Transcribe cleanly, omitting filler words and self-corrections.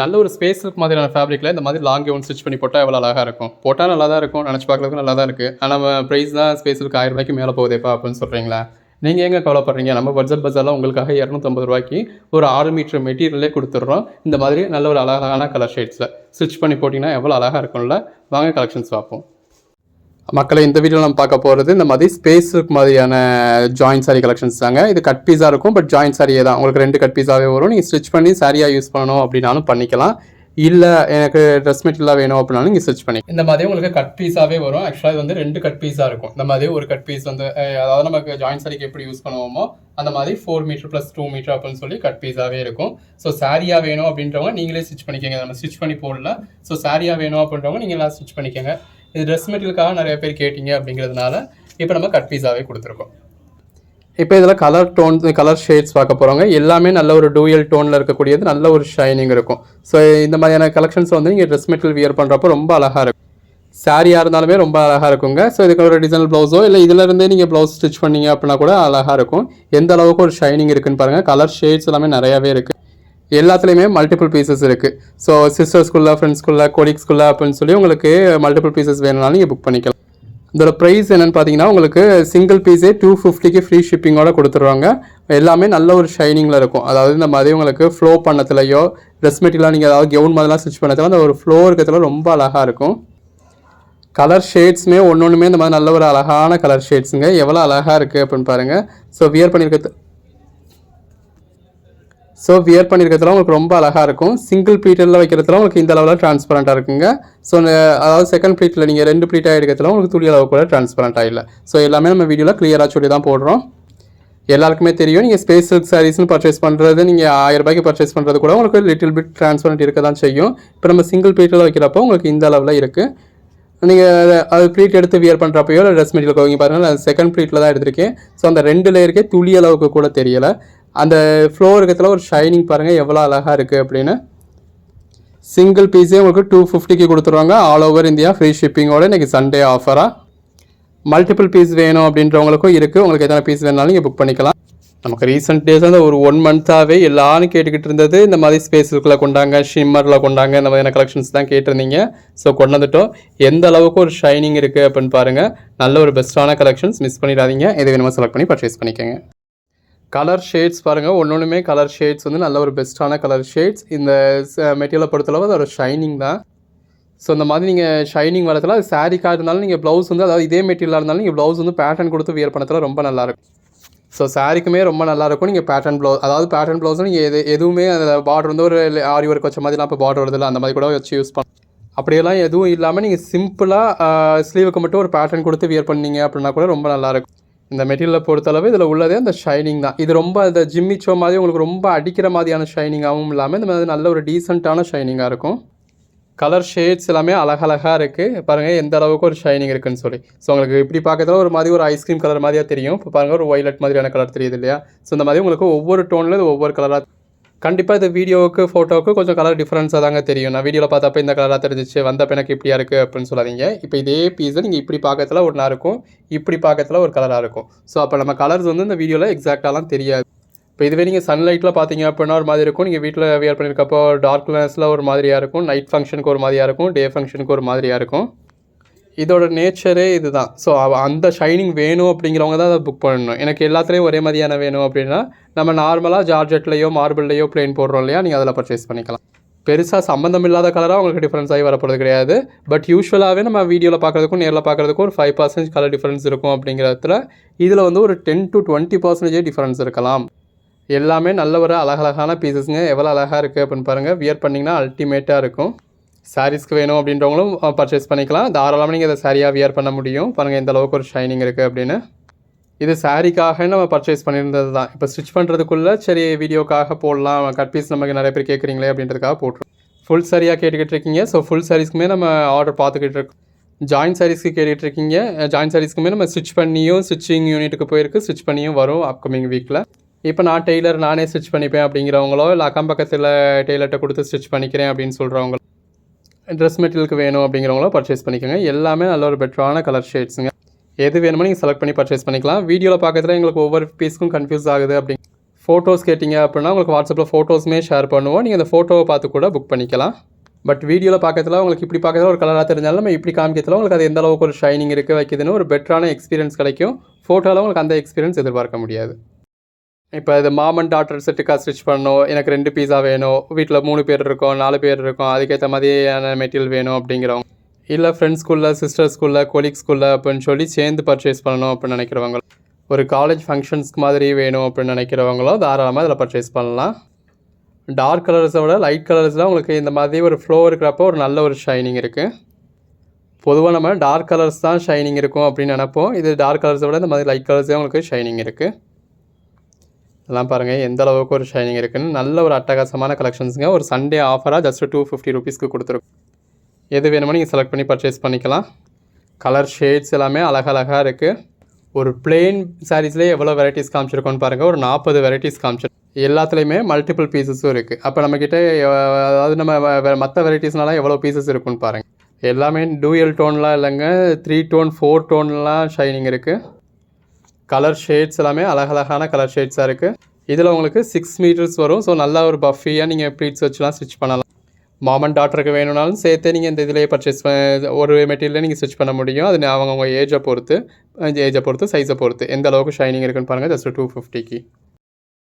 நல்ல ஒரு space silk மாதிரியான ஃபேப்ரிக்கில் இந்த மாதிரி லாங் கவுன் ஸ்டிச் பண்ணி போட்டால் எவ்வளோ அழகாக இருக்கும். போட்டால் நல்லா தான் இருக்கும், நினச்சி பார்க்குறதுக்கு நல்லா தான் இருக்குது. ஆனால் நம்ம ப்ரைஸ் தான் ஸ்பேஸ் சில்க் ₹1000 மேலே போகுதேப்பா அப்படின்னு சொல்கிறீங்களா? நீங்கள் எங்கே கவலைப்படுறீங்க? நம்ம பட்ஜெட் பஜாரில் உங்களுக்காக ₹250 ஒரு 6 மீட்டர் மெட்டீரியலே கொடுத்துட்றோம். இந்த மாதிரி நல்ல ஒரு அழகான கலர் ஷேட்ஸில் ஸ்டிச் பண்ணி போட்டிங்கன்னா எவ்வளோ அழகாக இருக்கும்ல. வாங்க கலெக்ஷன்ஸ் பார்ப்போம். மக்களை இந்த வீடியோவில் நம்ம பார்க்க போகிறது இந்த மாதிரி ஸ்பேஸ் சில்க் மாதிரியான ஜாயின்ட் சாரி கலெக்ஷன்ஸ் தாங்க. இது கட் பீஸாக இருக்கும், பட் ஜாயின்ட் சாரியே தான். உங்களுக்கு 2 கட் பீஸாகவே வரும். நீங்கள் ஸ்டிச் பண்ணி சாரியாக யூஸ் பண்ணணும் அப்படின்னாலும் பண்ணிக்கலாம். இல்லை எனக்கு ட்ரெஸ் மெட்டீரியலாக வேணும் அப்படின்னாலும் நீங்கள் ஸ்டிச் பண்ணி இந்த மாதிரி உங்களுக்கு கட் பீஸாகவே வரும். ஆக்சுவலாக இது வந்து 2 கட் பீஸாக இருக்கும். இந்த மாதிரி ஒரு கட் பீஸ் வந்து அதாவது நமக்கு ஜாயின்ட் சாரிக்கு எப்படி யூஸ் பண்ணுவோமோ அந்த மாதிரி 4 மீட்டர் + 2 மீட்டர் அப்படின்னு சொல்லி கட் பீஸாகவே இருக்கும். ஸோ சாரியாக வேணும் அப்படின்றவங்க நீங்களே ஸ்டிச் பண்ணிக்கோங்க. நம்ம ஸ்டிச் பண்ணி போடல. ஸோ சாரியாக வேணும் அப்படின்றவங்க நீங்களாம் ஸ்டிச் பண்ணிக்கோங்க. இது ட்ரெஸ் மெட்டீரியலுக்காக நிறைய பேர் கேட்டிங்க அப்படிங்கிறதுனால இப்போ நம்ம கட் பீஸாகவே கொடுத்துருக்கோம். இப்போ இதில் கலர் ஷேட்ஸ் பார்க்க போகிறோங்க. எல்லாமே நல்ல ஒரு டூயல் டோனில் இருக்கக்கூடியது, நல்ல ஒரு ஷைனிங் இருக்கும். ஸோ இந்த மாதிரியான கலெக்ஷன்ஸ் வந்து நீங்கள் ட்ரெஸ் மெட்டீரியல் வியர் பண்ணுறப்போ ரொம்ப அழகாக இருக்கும். சாரியாக இருந்தாலுமே ரொம்ப அழகாக இருக்குங்க. ஸோ இதுக்கு ஒரு டிசைனல் ப்ளவுஸோ இல்லை இதிலேருந்தே நீங்கள் ப்ளவுஸ் ஸ்டிச் பண்ணிங்க அப்படின்னா கூட அழகாக இருக்கும். எந்த அளவுக்கு ஒரு ஷைனிங் இருக்குன்னு பாருங்கள். கலர் ஷேட்ஸ் எல்லாமே நிறையாவே இருக்குது. எல்லாத்துலேயுமே மல்டிபிள் பீசஸ் இருக்குது. ஸோ சிஸ்டர்ஸ்குள்ளே, ஃப்ரெண்ட்ஸ்குள்ளே, கொலீக்ஸ்குள்ளே அப்படின்னு சொல்லி உங்களுக்கு மல்டிபிள் பீசஸ் வேணும்னாலும் நீங்கள் புக் பண்ணிக்கலாம். இதோட ப்ரைஸ் என்னென்னு பார்த்தீங்கன்னா உங்களுக்கு சிங்கிள் பீஸே 250க்கு ஃப்ரீ ஷிப்பிங்கோட கொடுத்துருவாங்க. எல்லாமே நல்ல ஒரு ஷைனிங்கில் இருக்கும். அதாவது இந்த மாதிரி உங்களுக்கு ஃப்ளோ பண்ணத்துலையோ ட்ரெஸ் மெட்டீரியலாக நீங்கள் அதாவது கவுன் மாதிரிலாம் ஸ்டிச் பண்ணதில் அந்த ஒரு ஃப்ளோ இருக்கிறதுல ரொம்ப அழகாக இருக்கும். கலர் ஷேட்ஸுமே ஒன்றுமே இந்த மாதிரி நல்ல ஒரு அழகான கலர் ஷேட்ஸுங்க. எவ்வளோ அழகாக இருக்குது அப்படின்னு பாருங்கள். ஸோ வியர் பண்ணியிருக்கிறதுல உங்களுக்கு ரொம்ப அழகாக இருக்கும். சிங்கிள் ப்ளீட்டில் வைக்கிறதுல உங்களுக்கு இந்த அளவில் டிரான்ஸ்பரண்ட்டாக இருக்குங்க. ஸோ அதாவது செகண்ட் ப்ளீட்டில் நீங்கள் 2 ப்ளீட்டாக எடுக்கிறதுல உங்களுக்கு துளி அளவு கூட டிரான்ஸ்பரண்ட்டாக இல்லை. ஸோ எல்லாமே நம்ம வீடியோவில் கிளியராக சொல்லி தான் போடுறோம். எல்லாருக்குமே தெரியும், நீங்கள் ஸ்பேஸ் சில்க் சாரீஸ்னு பர்ச்சேஸ் பண்ணுறது, நீங்கள் ₹1000 பர்ச்சேஸ் பண்ணுறது கூட உங்களுக்கு லிட்டில் பிட் டிரான்ஸ்பரண்ட் இருக்க தான் செய்யும். இப்போ நம்ம சிங்கிள் ப்ளீட்டில் வைக்கிறப்போ உங்களுக்கு இந்த அளவில் இருக்குது. நீங்கள் அது ப்ளீட் எடுத்து வியர் பண்ணுறப்பையோ இல்லை ட்ரெஸ் மெட்டீரியல் வைங்க பாருங்கள். அது செகண்ட் ப்ளீட்டில் தான் எடுத்திருக்கேன். ஸோ அந்த 2 லேயருக்கே துளி அளவுக்கு கூட தெரியலை. அந்த ஃப்ளோ இருக்கிறதுல ஒரு ஷைனிங் பாருங்கள் எவ்வளோ அழகாக இருக்குது அப்படின்னு. சிங்கிள் பீஸே உங்களுக்கு 250க்கு கொடுத்துருவாங்க. ஆல் ஓவர் இந்தியா ஃப்ரீ ஷிப்பிங்கோட இன்றைக்கி சண்டே ஆஃபராக. மல்டிபிள் பீஸ் வேணும் அப்படின்றவங்களுக்கும் இருக்குது. உங்களுக்கு எத்தனை பீஸ் வேணாலும் நீங்கள் புக் பண்ணிக்கலாம். நமக்கு ரீசெண்ட் டேஸ் வந்து ஒரு 1 மந்த்தாகவே எல்லாரும் கேட்டுக்கிட்டு இருந்தது இந்த மாதிரி ஸ்பேஸ் சில்கில் கொண்டாங்க, ஷிம்மரில் கொண்டாங்க, இந்த மாதிரியான கலெக்ஷன்ஸ் தான் கேட்டிருந்தீங்க. ஸோ கொண்டு வந்துட்டோம். எந்த அளவுக்கு ஒரு ஷைனிங் இருக்குது அப்படின்னு பாருங்கள். நல்ல ஒரு பெஸ்ட்டான கலெக்ஷன்ஸ், மிஸ் பண்ணிடாதீங்க. எது வேணுமோ செலக்ட் பண்ணி பர்ச்சேஸ் பண்ணிக்கோங்க. கலர் ஷேட்ஸ் பாருங்கள். ஒன்றுமே கலர் ஷேட்ஸ் வந்து நல்ல ஒரு பெஸ்ட்டான கலர் ஷேட்ஸ். இந்த மெட்டீரியலை பொறுத்தளவு அது ஒரு ஷைனிங் தான். ஸோ இந்த மாதிரி நீங்கள் ஷைனிங் வரத்தில் அது சாரிக்காக இருந்தாலும் நீங்கள் ப்ளவுஸ் வந்து அதாவது இதே மெட்டீரியலாக இருந்தாலும் நீங்கள் ப்ளவுஸ் வந்து பேட்டர்ன் கொடுத்து வியர் பண்ணத்தில் ரொம்ப நல்லாயிருக்கும். ஸோ சாரிக்குமே ரொம்ப நல்லாயிருக்கும். நீங்கள் பேட்டர்ன் ப்ளவுஸ் அதாவது பேட்டர்ன் ப்ளவுஸும் நீங்கள் எதுவுமே அதில் பார்டர் வந்து ஒரு ஆரி ஒர்க் வச்ச மாதிரிலாம் இப்போ பார்டர் வருதில்ல, அந்த மாதிரி கூட வச்சு யூஸ் பண்ணலாம். அப்படியெல்லாம் எதுவும் இல்லாமல் நீங்கள் சிம்பிளாக ஸ்லீவுக்கு மட்டும் ஒரு பேட்டர்ன் கொடுத்து வியர் பண்ணீங்க அப்படின்னா கூட ரொம்ப நல்லாயிருக்கும். இந்த மெட்டீரியலை பொறுத்தளவு இதில் உள்ளதே அந்த ஷைனிங் தான். இது ரொம்ப இந்த ஜிம்மிச்சோ மாதிரி உங்களுக்கு ரொம்ப அடிக்கிற மாதிரியான ஷைனிங்காகவும் இல்லாமல் இந்த மாதிரி நல்ல ஒரு டீசெண்டான ஷைனிங்காக இருக்கும். கலர் ஷேட்ஸ் எல்லாமே அழகழகாக இருக்குது. பாருங்கள் எந்த அளவுக்கு ஒரு ஷைனிங் இருக்குதுன்னு சொல்லி. ஸோ உங்களுக்கு இப்படி பார்க்கறதுல ஒரு மாதிரி ஒரு ஐஸ்கிரீம் கலர் மாதிரியாக தெரியும். இப்போ பாருங்கள் ஒரு ஒய்லட் மாதிரியான கலர் தெரியுது இல்லையா? ஸோ இந்த மாதிரி உங்களுக்கு ஒவ்வொரு டோனில் இது ஒவ்வொரு கலராக கண்டிப்பாக இது வீடியோவுக்கு ஃபோட்டோவுக்கு கொஞ்சம் கலர் டிஃப்ரென்ஸாக தாங்க தெரியும். நான் வீடியோவில் பார்த்தப்போ இந்த கலராக தெரிஞ்சிச்சு, வந்தப்போ எனக்கு இப்படியா இருக்குது அப்படின்னு சொல்லாதீங்க. இப்போ இதே பீஸை நீங்கள் இப்படி பார்க்கறதுல ஒன்றா இருக்கும், இப்படி பார்க்கறதுல ஒரு கலராக இருக்கும். ஸோ அப்போ நம்ம கலர்ஸ் வந்து இந்த வீடியோவில் எக்ஸாக்டாலாம் தெரியாது. இப்போ இதுவே நீங்கள் சன்லைட்டில் பார்த்தீங்க அப்படின்னா ஒரு மாதிரி இருக்கும். நீங்கள் வீட்டில் வியர் பண்ணியிருக்கப்போ டார்க்னஸில் ஒரு மாதிரியாக இருக்கும், நைட் ஃபங்க்ஷனுக்கு ஒரு மாதிரியாக இருக்கும், டே ஃபங்க்ஷனுக்கு ஒரு மாதிரியாக இருக்கும். இதோட நேச்சரே இது தான். ஸோ அந்த ஷைனிங் வேணும் அப்படிங்கிறவங்க தான் அதை புக் பண்ணணும். எனக்கு எல்லாத்துலேயும் ஒரே மாதிரியான வேணும் அப்படின்னா நம்ம நார்மலாக ஜார்ஜெட்லேயோ மார்பிள்லேயோ பிளெயின் போடுறோம் இல்லையா, நீங்கள் அதில் பர்ச்சேஸ் பண்ணிக்கலாம். பெருசாக சம்மந்தம் இல்லாத கலராக உங்களுக்கு டிஃப்ரென்ஸ் ஆகி வரப்போகிறது கிடையாது. பட் யூஸ்வலாகவே நம்ம வீடியோவில் பார்க்குறதுக்கும் நேரில் பார்க்குறதுக்கும் ஒரு 5% கலர் டிஃப்ரென்ஸ் இருக்கும். அப்படிங்கிறதுல இதில் வந்து ஒரு 10 to 20% டிஃப்ரென்ஸ் இருக்கலாம். எல்லாமே நல்ல ஒரு அழகழகான பீசஸ்ங்க. எவ்வளோ அழகாக இருக்குது அப்படின்னு பாருங்கள். வியர் பண்ணிங்கன்னா அல்டிமேட்டாக இருக்கும். சாரீஸ்க்கு வேணும் அப்படின்றவங்களும் பர்ச்சேஸ் பண்ணிக்கலாம். தாராளமாக நீங்கள் இதை சாரியாக வியர் பண்ண முடியும். பாருங்கள் எந்த அளவுக்கு ஒரு ஷைனிங் இருக்குது அப்படின்னு. இது சாரிக்காக நம்ம பர்ச்சேஸ் பண்ணியிருந்தது தான். இப்போ ஸ்டிச் பண்ணுறதுக்குள்ளே சரி வீடியோக்காக போடலாம், கட் பீஸ் நமக்கு நிறைய பேர் கேட்குறீங்களே அப்படின்றதுக்காக போட்டுருவோம். ஃபுல் சாரியாக கேட்டுக்கிட்டு இருக்கீங்க. ஸோ ஃபுல் சாரீஸ்க்குமே நம்ம ஆர்டர் பார்த்துக்கிட்டு இருக்கோம். ஜாயின் சாரீஸ்க்கு கேட்டுக்கிட்டு இருக்கீங்க. ஜாயின் சாரீஸ்க்குமே நம்ம ஸ்டிச் பண்ணியும் ஸ்டிச்சிங் யூனிட்டுக்கு போயிருக்கு, ஸ்டிச் பண்ணியும் வரும் அப்கமிங் வீக்கில். இப்போ நான் டெய்லர் நானே ஸ்டிச் பண்ணிப்பேன் அப்படிங்கிறவங்களோ இல்லை அக்கம் பக்கத்தில் டெய்லர்கிட்ட கொடுத்து ஸ்டிச் பண்ணிக்கிறேன் அப்படின்னு சொல்கிறவங்களோ ட்ரெஸ் மெட்டீரியலுக்கு வேணும் அப்படிங்கிறவங்களோ பர்ச்சேஸ் பண்ணிக்கோங்க. எல்லாமே நல்ல ஒரு பெட்டரான கலர் ஷேட்ஸுங்க. எது வேணுமோ நீங்கள் செலக்ட் பண்ணி பர்ச்சேஸ் பண்ணிக்கலாம். வீடியோவில் பார்க்கறதுல எங்களுக்கு ஒவ்வொரு பீஸ்க்கும் கன்ஃபியூஸ் ஆகுது. ஃபோட்டோஸ் கேட்டிங்க அப்படின்னா உங்களுக்கு வாட்ஸ்அப்பில் ஃபோட்டோஸுமே ஷேர் பண்ணுவோம். நீங்கள் அந்த ஃபோட்டோவை பார்த்து கூட புக் பண்ணிக்கலாம். பட் வீடியோவில் பார்க்கறதுல உங்களுக்கு இப்படி பார்க்கறதுல ஒரு கலராக தெரிஞ்சாலும் நம்ம இப்படி காமிக்கிறதுல உங்களுக்கு அது எந்த அளவுக்கு ஒரு ஷைனிங் இருக்குது வைக்குதுன்னு ஒரு பெட்டரான எக்ஸ்பீரியன்ஸ் கிடைக்கும். ஃபோட்டோவில் உங்களுக்கு அந்த எக்ஸ்பீரியன்ஸ் எதிர்பார்க்க முடியாது. இப்போ இது மாம் அண்ட் டாட்டர் செட்டுக்காக ஸ்டிச் பண்ணணும், எனக்கு 2 பீஸா வேணும், வீட்டில் 3 பேர் இருக்கோம், 4 பேர் இருக்கோம், அதுக்கேற்ற மாதிரியான மெட்டீரியல் வேணும் அப்படிங்கிறவங்க, இல்லை ஃப்ரெண்ட்ஸ் ஸ்கூலில், சிஸ்டர் ஸ்கூலில், கொலீக் ஸ்கூலில் அப்படின்னு சொல்லி சேர்ந்து பர்ச்சேஸ் பண்ணணும் அப்படின்னு நினைக்கிறவங்க, ஒரு காலேஜ் ஃபங்க்ஷன்ஸ்க்கு மாதிரி வேணும் அப்படின்னு நினைக்கிறவங்களோ தாராளமாக இதில் பர்ச்சேஸ் பண்ணலாம். டார்க் கலர்ஸை விட லைட் கலர்ஸில் உங்களுக்கு இந்த மாதிரி ஒரு ஃப்ளோ இருக்கிறப்போ ஒரு நல்ல ஒரு ஷைனிங் இருக்குது. பொதுவாக நம்ம டார்க் கலர்ஸ் தான் ஷைனிங் இருக்கும் அப்படின்னு நினைப்போம். இது டார்க் கலர்ஸை விட இந்த மாதிரி லைட் கலர்ஸே உங்களுக்கு ஷைனிங் இருக்குது. இதெல்லாம் பாருங்கள் எந்த அளவுக்கு ஒரு ஷைனிங் இருக்குதுன்னு. நல்ல ஒரு அட்டகாசமான கலெக்ஷன்ஸுங்க. ஒரு சண்டே ஆஃபராக ஜஸ்ட் 250 ருபீஸ்க்கு கொடுத்துருக்கோம். எது வேணுமோ நீங்கள் செலக்ட் பண்ணி பர்ச்சேஸ் பண்ணிக்கலாம். கலர் ஷேட்ஸ் எல்லாமே அழகழகாக இருக்குது. ஒரு பிளெயின் சாரீஸ்லேயே எவ்வளோ வெரைட்டிஸ் காமிச்சிருக்கோன்னு பாருங்கள். ஒரு 40 வெரைட்டிஸ் காமிச்சிருக்கோம். எல்லாத்துலேயுமே மல்டிபிள் பீசஸும் இருக்குது. அப்போ நம்மக்கிட்ட அதாவது நம்ம மற்ற வெரைட்டிஸ்னால எவ்வளோ பீசஸ் இருக்குன்னு பாருங்கள். எல்லாமே டூயல் டோன்லாம் இல்லைங்க, 3 டோன் 4 டோன்லாம் ஷைனிங் இருக்குது. கலர் ஷேட்ஸ் எல்லாமே அழகழகான கலர் ஷேட்ஸாக இருக்குது. இதில் உங்களுக்கு 6 மீட்டர்ஸ் வரும். ஸோ நல்லா ஒரு பஃபியாக நீங்கள் ப்ளீட்ஸ் வச்சுலாம் ஸ்டிச் பண்ணலாம். மாம் அண்ட் டாட்டருக்கு வேணும்னாலும் சேர்த்து நீங்கள் இந்த இதிலேயே பர்ச்சேஸ் ஒரு மெட்டீரியலே நீங்கள் ஸ்டிச் பண்ண முடியும். அது அவங்கவுங்க ஏஜை பொறுத்து, சைஸை பொறுத்து எந்த அளவுக்கு ஷைனிங் இருக்குன்னு பாருங்கள். ஜஸ்ட் 250க்கு